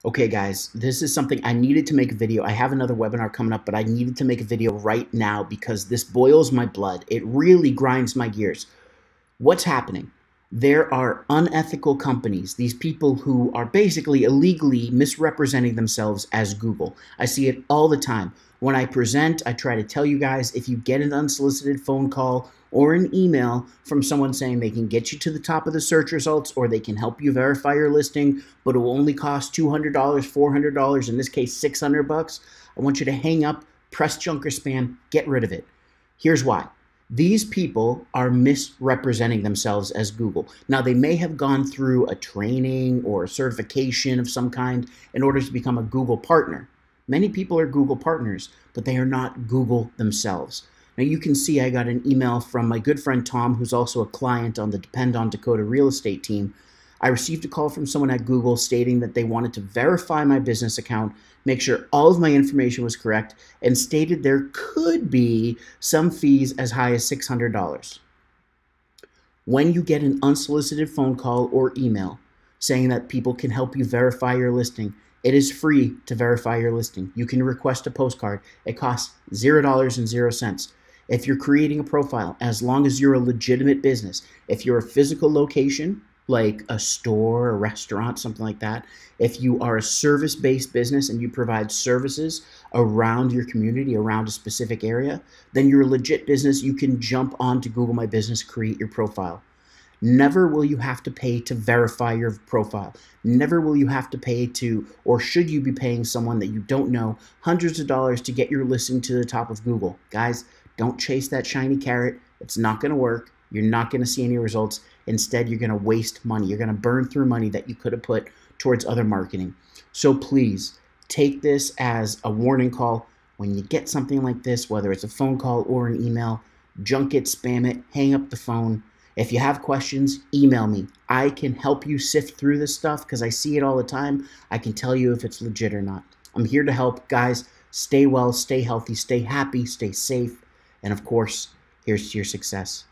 Okay, guys, this is something I needed to make a video. I have another webinar coming up, but I needed to make a video right now because this boils my blood. It really grinds my gears. What's happening? There are unethical companies, these people who are basically illegally misrepresenting themselves as Google. I see it all the time. When I present, I try to tell you guys, if you get an unsolicited phone call or an email from someone saying they can get you to the top of the search results or they can help you verify your listing, but it will only cost $200, $400, in this case, $600, I want you to hang up, press junk or spam, get rid of it. Here's why. These people are misrepresenting themselves as Google. Now, they may have gone through a training or a certification of some kind in order to become a Google partner. Many people are Google partners, but they are not Google themselves. Now, you can see I got an email from my good friend Tom, who's also a client on the Depend on Dakota real estate team. I received a call from someone at Google stating that they wanted to verify my business account, make sure all of my information was correct, and stated there could be some fees as high as $600. When you get an unsolicited phone call or email saying that people can help you verify your listing, it is free to verify your listing. You can request a postcard. It costs $0.00. If you're creating a profile, as long as you're a legitimate business, if you're a physical location, like a store, a restaurant, something like that, if you are a service-based business and you provide services around your community, around a specific area, then you're a legit business. You can jump onto Google My Business, create your profile. Never will you have to pay to verify your profile. Never will you have to pay to, or should you be paying someone that you don't know hundreds of dollars to get your listing to the top of Google. Guys, don't chase that shiny carrot. It's not going to work. You're not going to see any results. Instead, you're going to waste money. You're going to burn through money that you could have put towards other marketing. So please take this as a warning call. When you get something like this, whether it's a phone call or an email, junk it, spam it, hang up the phone. If you have questions, email me. I can help you sift through this stuff because I see it all the time. I can tell you if it's legit or not. I'm here to help. Guys, stay well, stay healthy, stay happy, stay safe. And of course, here's to your success.